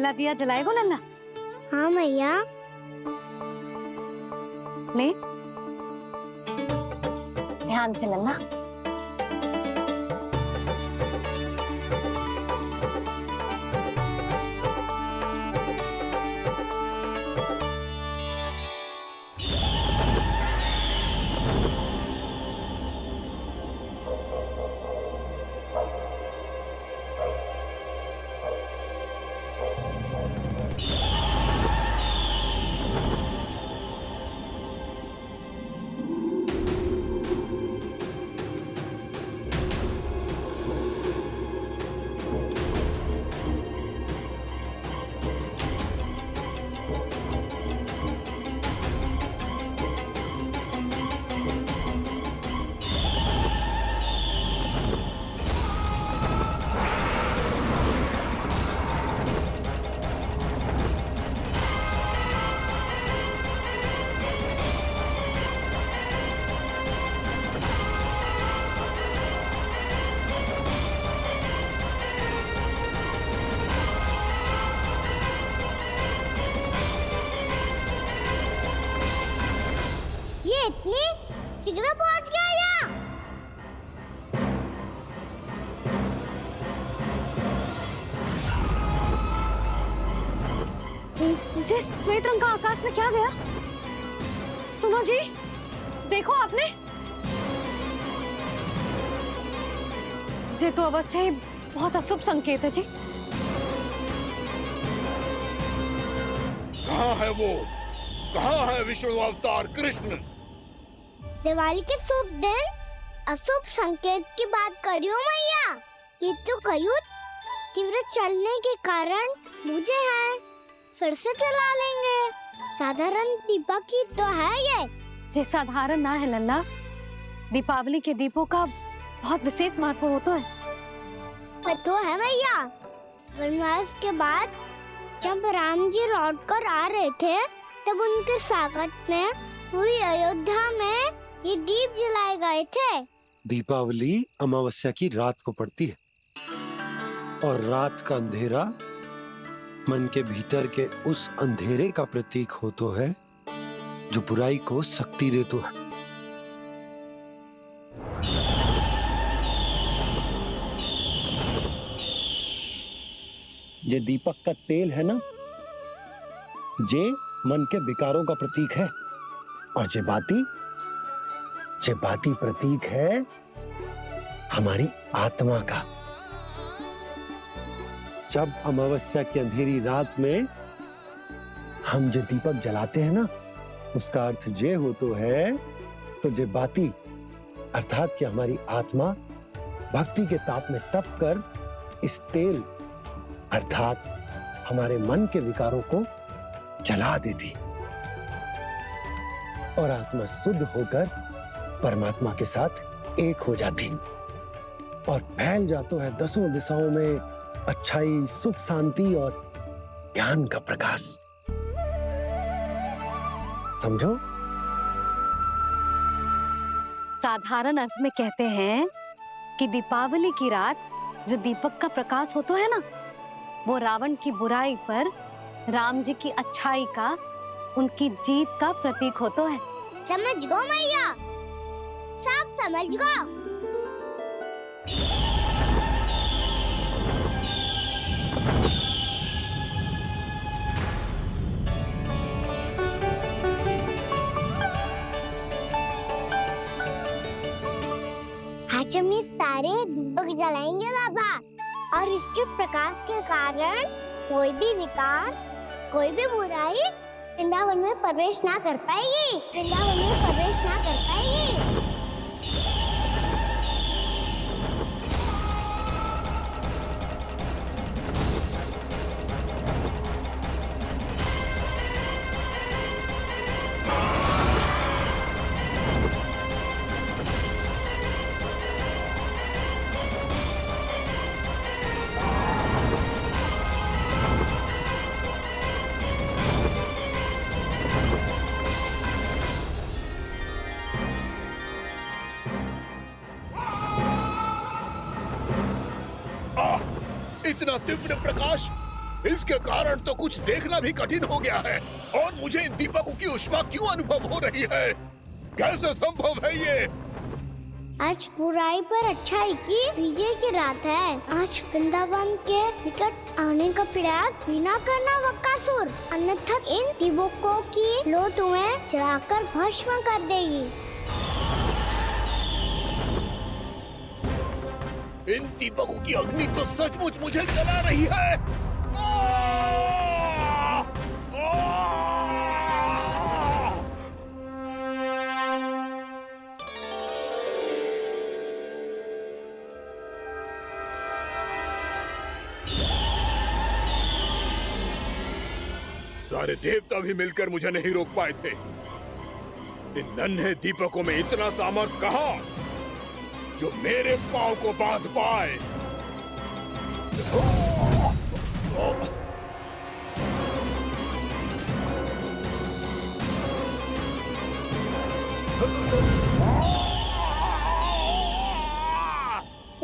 पहला दिया जलाएगो लल्ला? हाँ मैया। ले, ध्यान से लल्ला। ये इतनी शीघ्र पहुंच गया यहाँ। जे श्वेत रंग का आकाश में क्या गया? सुनो जी, देखो आपने। जे तो अवश्य ही बहुत अशुभ संकेत है जी। कहाँ है वो? कहाँ है विष्णु अवतार कृष्ण? दिवाली के शुभ दिन अशुभ संकेत की बात करियो मैया। ये तो कयूत तीव्र चलने के कारण मुझे है, फिर से चला लेंगे। साधारण दीपक ही तो है ये साधारण ना है लल्ला। दीपावली के दीपों का बहुत विशेष महत्व होता है। तो है मैया। वनवास के बाद जब राम जी लौटकर आ रहे थे तब उनके स्वागत में पूरी अयोध्या में ये दीप जलाए गए थे। दीपावली अमावस्या की रात को पड़ती है और रात का अंधेरा मन के भीतर के उस अंधेरे का प्रतीक होतो है जो बुराई को शक्ति देतो है। जे दीपक का तेल है ना, जे मन के विकारों का प्रतीक है, और जे बाती प्रतीक है हमारी आत्मा का। जब अमावस्या की अंधेरी रात में हम जो दीपक जलाते हैं ना, उसका अर्थ जे हो तो है, तो जे बाती अर्थात कि हमारी आत्मा भक्ति के ताप में तप कर इस तेल अर्थात हमारे मन के विकारों को जला देती और आत्मा शुद्ध होकर परमात्मा के साथ एक हो जाती और फैल जाता है दसों दिशाओं में अच्छाई, सुख, शांति और ज्ञान का प्रकाश। समझो? साधारण अर्थ में कहते हैं कि दीपावली की रात जो दीपक का प्रकाश होता है ना, वो रावण की बुराई पर राम जी की अच्छाई का, उनकी जीत का प्रतीक होता है। समझ गो मैया, सब समझ गो। आज हम ये सारे दीपक जलाएंगे बाबा, और इसके प्रकाश के कारण कोई भी विकार, कोई भी बुराई वृंदावन में प्रवेश ना कर पाएगी, वृंदावन में प्रवेश ना कर पाएगी। इतना तीव्र प्रकाश इसके कारण तो कुछ देखना भी कठिन हो गया है। और मुझे इन दीपकों की ऊष्मा क्यों अनुभव हो रही है? कैसे संभव है ये? आज बुराई पर अच्छाई की विजय की रात है। आज वृंदावन के निकट आने का प्रयास भी ना करना बकासुर, अन्यथा इन दीपकों की लो तुम्हें जलाकर भस्म कर देगी। इन दीपकों की अग्नि तो सचमुच मुझे जला रही है। सारे देवता भी मिलकर मुझे नहीं रोक पाए थे। इन नन्हे दीपकों में इतना सामर्थ्य कहां जो मेरे पांव को बांध पाए।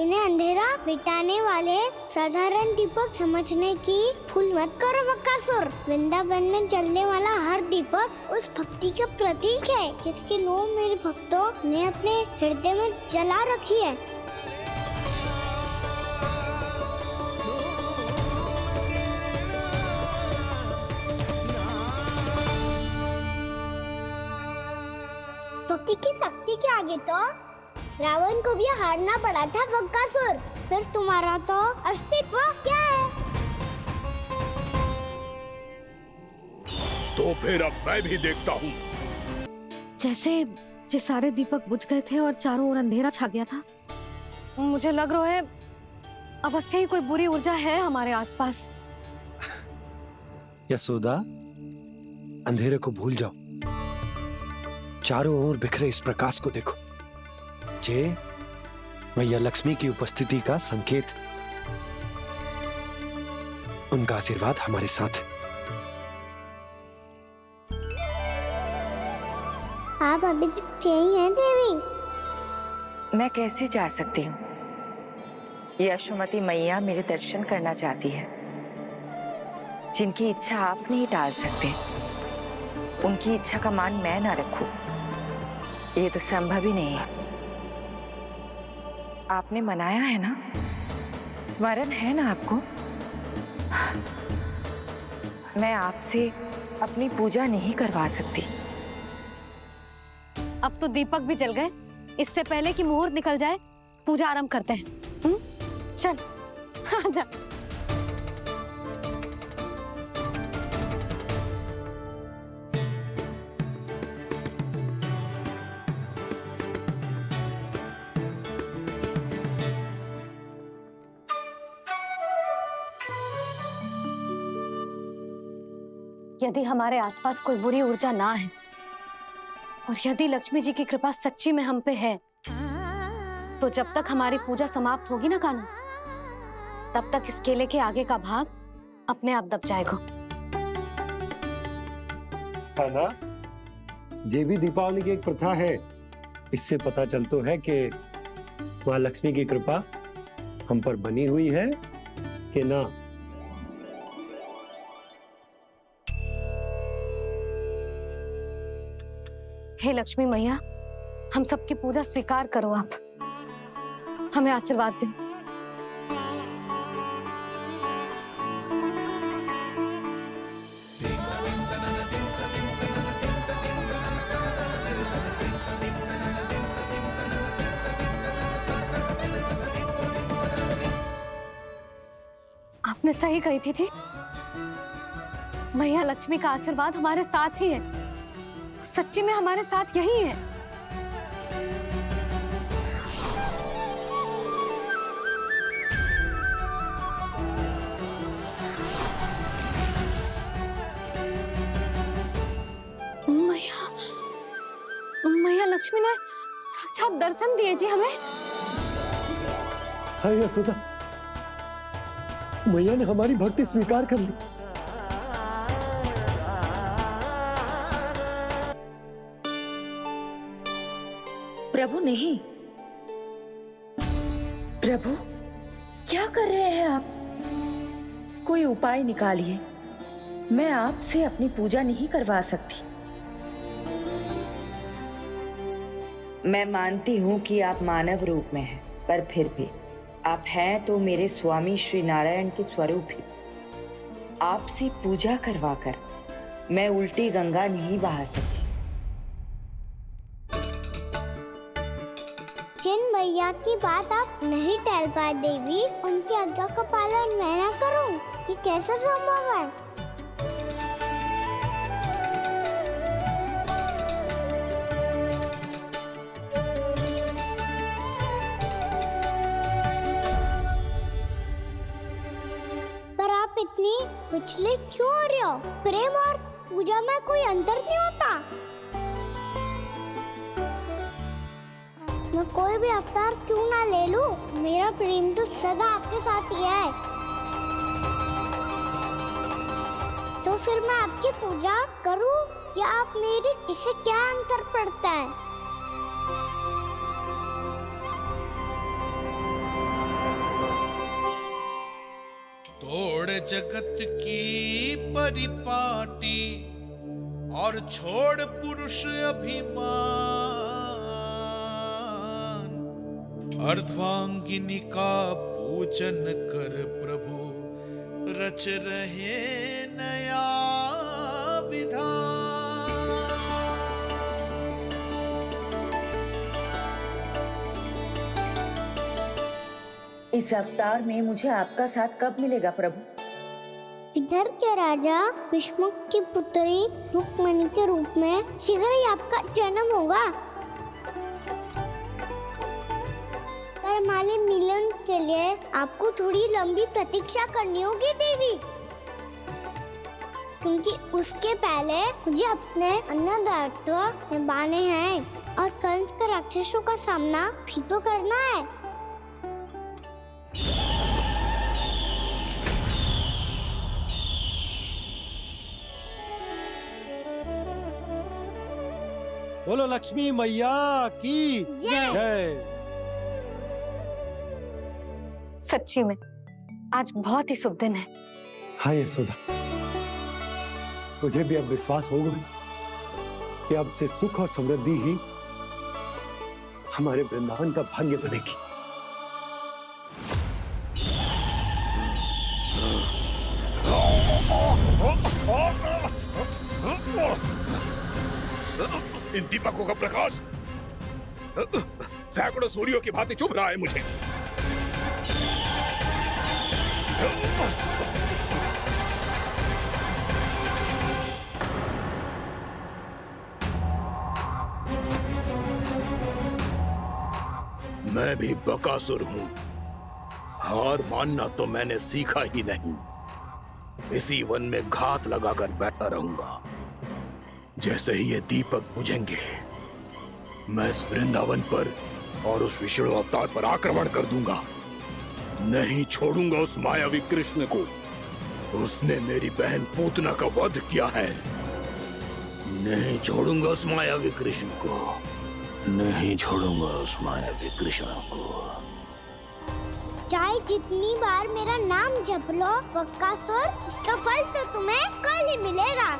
इन्हें अंधेरा मिटाने वाले साधारण दीपक समझने की भूल मत करो बकासुर। वृंदावन में जलने वाला हर दीपक उस भक्ति का प्रतीक है जिसकी लो मेरे भक्तों ने अपने हृदय में जला रखी है। भक्ति की शक्ति के आगे तो रावण को भी हारना पड़ा था बकासुर। फिर तुम्हारा तो अस्तित्व क्या है? तो फिर अब मैं भी देखता हूँ। जैसे सारे दीपक बुझ गए थे और चारों ओर अंधेरा छा गया था, मुझे लग रहा है अवश्य ही कोई बुरी ऊर्जा है हमारे आसपास। यशोदा, अंधेरे को भूल जाओ, चारों ओर बिखरे इस प्रकाश को देखो। जे मैया लक्ष्मी की उपस्थिति का संकेत। उनका आशीर्वाद हमारे साथ है। आप अभी तक यही हैं देवी? मैं कैसे जा सकती हूँ? यशोमती मैया मेरे दर्शन करना चाहती है। जिनकी इच्छा आप नहीं टाल सकते, उनकी इच्छा का मान मैं ना रखूं, ये तो संभव ही नहीं है। आपने मनाया है ना? स्मरण है ना आपको? मैं आपसे अपनी पूजा नहीं करवा सकती। अब तो दीपक भी जल गए, इससे पहले कि मुहूर्त निकल जाए पूजा आरंभ करते हैं। चल आजा। यदि हमारे आसपास कोई बुरी ऊर्जा ना है और यदि लक्ष्मी जी की कृपा सच्ची में हम पे है, तो जब तक हमारी पूजा समाप्त होगी ना कान्हा, तब तक इस केले के आगे का भाग अपने आप दब जाएगा। ना, ये भी दीपावली की एक प्रथा है। इससे पता चलता है कि माँ लक्ष्मी की कृपा हम पर बनी हुई है कि ना। हे लक्ष्मी मैया, हम सबकी पूजा स्वीकार करो, आप हमें आशीर्वाद दो। आपने सही कही थी जी, मैया लक्ष्मी का आशीर्वाद हमारे साथ ही है। सच्ची में हमारे साथ यही है। मैया लक्ष्मी ने साक्षात दर्शन दिए जी हमें। हाय यशोदा, मैया ने हमारी भक्ति स्वीकार कर ली। प्रभु नहीं, प्रभु क्या कर रहे हैं आप? कोई उपाय निकालिए। मैं आपसे अपनी पूजा नहीं करवा सकती। मैं मानती हूँ कि आप मानव रूप में हैं, पर फिर भी आप हैं तो मेरे स्वामी श्री नारायण के स्वरूप ही। आपसे पूजा करवाकर मैं उल्टी गंगा नहीं बहा सकती। जिन भैया की बात आप नहीं टाल पाए देवी, उनकी आज्ञा का पालन मैं ना करूं, ये कैसा संभव है? पर आप इतनी विचलित क्यों हो रहे हो? प्रेम और पूजा में कोई अंतर नहीं होता। मैं कोई भी अवतार क्यों ना ले लूं, मेरा प्रेम तो सदा आपके साथ ही है। तो फिर मैं आपकी पूजा करूं या आप मेरी, इससे क्या अंतर पड़ता है? तोड़ जगत की परिपाटी और छोड़ पुरुष अभिमान, अर्धांगिनी का पूजन कर प्रभु रच रहे नया विधान। इस अवतार में मुझे आपका साथ कब मिलेगा प्रभु? इधर के राजा भीष्मक की पुत्री रुक्मणी के रूप में शीघ्र ही आपका जन्म होगा। पर हमारे मिलन के लिए आपको थोड़ी लंबी प्रतीक्षा करनी होगी देवी, क्योंकि उसके पहले मुझे अपने अन्य दायित्व निभाने हैं और कंस के राक्षसों का सामना भी तो करना है। बोलो लक्ष्मी मैया की जय। सच्ची में आज बहुत ही शुभ दिन है। हाँ यशोदा, मुझे भी अब विश्वास हो गया कि अब से सुख और समृद्धि ही हमारे वृंदावन का भाग्य बनेगी। इन दीपकों का प्रकाश सैकड़ों सूर्यों की भांति चुभ रहा है मुझे। मैं भी बकासुर हूं, हार मानना तो मैंने सीखा ही नहीं। इसी वन में घात लगाकर बैठा रहूंगा। जैसे ही ये दीपक बुझेंगे, मैं इस वृंदावन पर और उस विष्णु अवतार पर आक्रमण कर दूंगा। नहीं छोड़ूंगा उस मायावी कृष्ण को। उसने मेरी बहन पूतना का वध किया है। नहीं छोड़ूंगा उस मायावी कृष्ण को। नहीं छोड़ूंगा उस मायावी कृष्ण को। चाहे जितनी बार मेरा नाम जप लो बकासुर, इसका फल तो तुम्हें कल ही मिलेगा।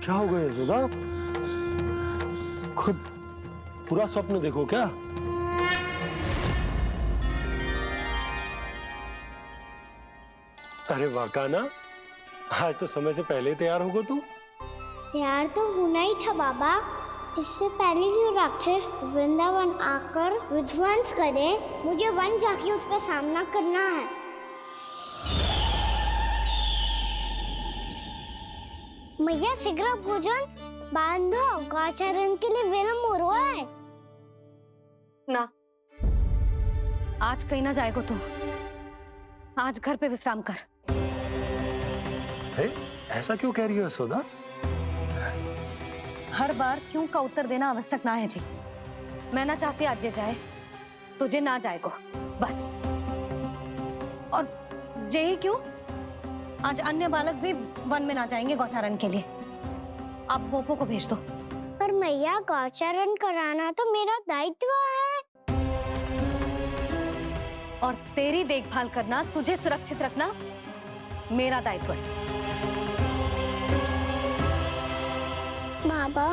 क्या हो गया यशोदा? खुद पूरा स्वप्न देखो क्या? अरे वाह कान्हा, आज तो समय से पहले तैयार होगा तू। तैयार तो होना ही था बाबा, इससे पहले कि राक्षस वृंदावन आकर विध्वंस करे, मुझे वन जाके उसका सामना करना है। मैया शीघ्र भोजन बांधो, गौचरण के लिए विलंब हो रहा है। ना, आज कहीं ना जाएगो तुम। आज घर पे विश्राम कर। ऐसा क्यों कह रही हो यशोदा? हर बार क्यों का उत्तर देना आवश्यक ना है जी। मैं ना चाहती आज ये जाए, तुझे ना जाएगो बस। और जे ही क्यों, आज अन्य बालक भी वन में ना जाएंगे गौचारण के लिए। आप गोपो को भेज दो। पर मैया गौचरण कराना तो मेरा दायित्व है। और तेरी देखभाल करना, तुझे सुरक्षित रखना मेरा दायित्व है। बाबा,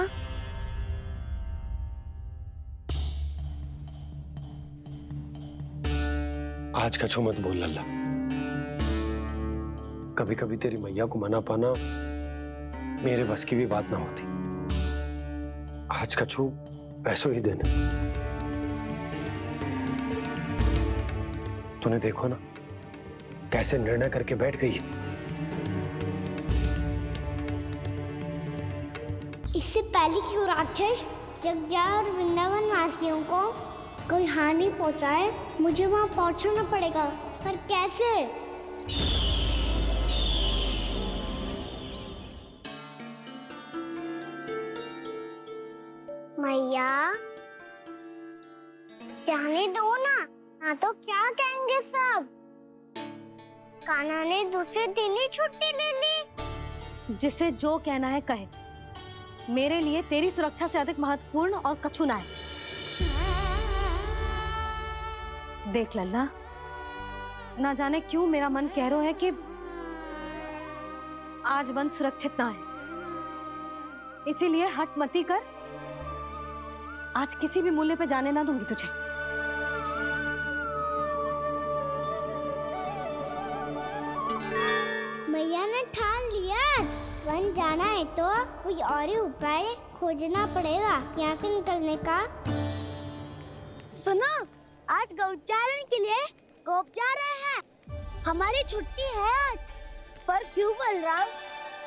आज कछु मत बोल लल्ला। कभी कभी तेरी मैया को मना पाना मेरे बस की भी बात ना होती। आज कछु ऐसो ही दिन है। तूने देखो ना कैसे निर्णय करके बैठ गई है। इससे पहले कि वो राक्षस जगजा और वृंदावन वासियों को कोई हानि पहुंचाए, मुझे वहां पहुंचना पड़ेगा। पर कैसे? मैया, जाने दो ना तो क्या कहेंगे सब। कान्हा ने दूसरे दिन ही छुट्टी ले ली। जिसे जो कहना है कहे। मेरे लिए तेरी सुरक्षा से अधिक महत्वपूर्ण और कछु ना है। देख लल्ला, ना जाने क्यों मेरा मन कह रहा है कि आज वन सुरक्षित ना है। इसीलिए हट मती कर। आज किसी भी मूल्य पे जाने ना दूंगी तुझे। मैया ने ठान लिया, आज वन जाना है तो कोई और ही उपाय खोजना पड़ेगा यहाँ से निकलने का। सुनो, आज गौचारण के लिए गोप जा रहे हैं। हमारी छुट्टी है आज। पर क्यों बलराम?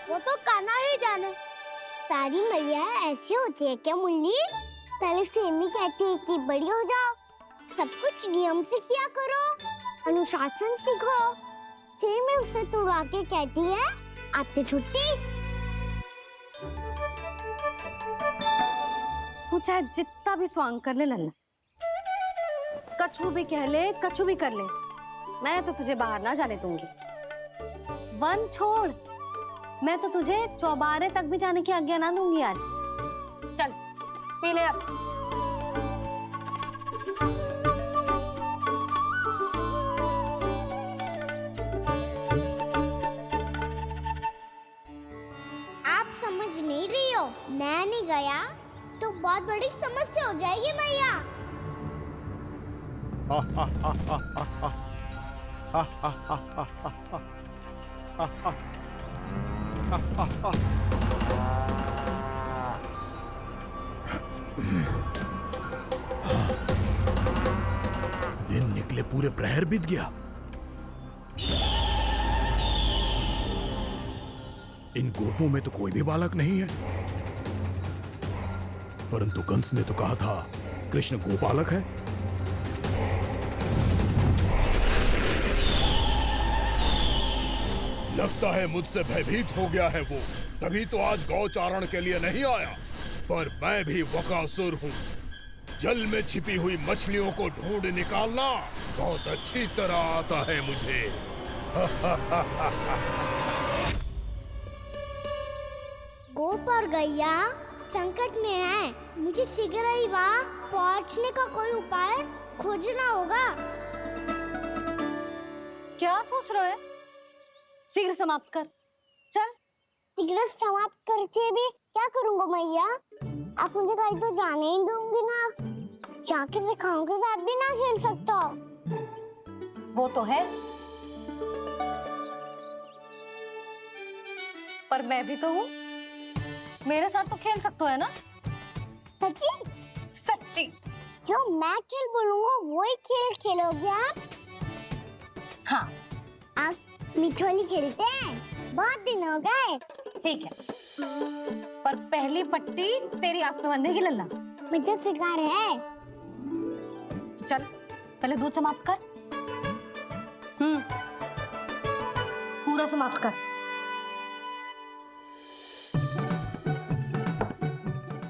वो तो कान्हा ही जाने। सारी मैया ऐसी होती है क्या मुल्ली? पहले सेमी कहती है कि बड़ी हो जाओ, सब कुछ नियम से किया करो, अनुशासन सीखो। सेमी उसे तुड़वा के कहती है आपकी छुट्टी। तू चाहे जितना भी स्वांग कर ले लल्ला, कछु भी कह ले, कछु भी कर ले, मैं तो तुझे बाहर ना जाने दूंगी। वन छोड़, मैं तो तुझे चौबारे तक भी जाने की आज्ञा ना दूंगी आज। चल पी ले अब। आप समझ नहीं रही हो, मैं नहीं गया तो बहुत बड़ी समस्या हो जाएगी मैया। दिन निकले पूरे प्रहर बीत गया। इन गोपों में तो कोई भी बालक नहीं है, परंतु कंस ने तो कहा था कृष्ण गोपालक है। लगता है मुझसे भयभीत हो गया है वो, तभी तो आज गौचारण के लिए नहीं आया। पर मैं भी वकासुर हूँ। जल में छिपी हुई मछलियों को ढूंढ निकालना बहुत अच्छी तरह आता है मुझे। गोप और गैया संकट में है, मुझे शीघ्र ही वहाँ पहुँचने का कोई उपाय खोजना होगा। क्या सोच रहे है? शीघ्र समाप्त कर, चल। शीघ्र समाप्त करके भी क्या करूँगा मैया? आप मुझे कहीं तो जाने ही दूंगी ना। जाके सिखाओं के साथ भी ना खेल सकता। वो तो है, पर मैं भी तो हूँ। मेरे साथ तो खेल सकते हो है ना? सच्ची? सच्ची। जो मैं खेल बोलूंगा वही खेल खेलोगे आप? हाँ आप मिठोली खेलते हैं? बहुत दिन हो गए। ठीक है, पर पहली पट्टी तेरी आंख में बंधेगी लल्ला। मुझे शिकार है। चल पहले दूध समाप्त कर। पूरा समाप्त कर।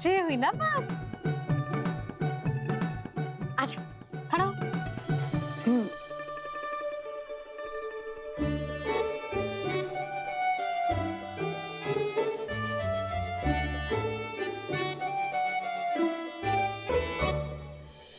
ये हुई ना बात।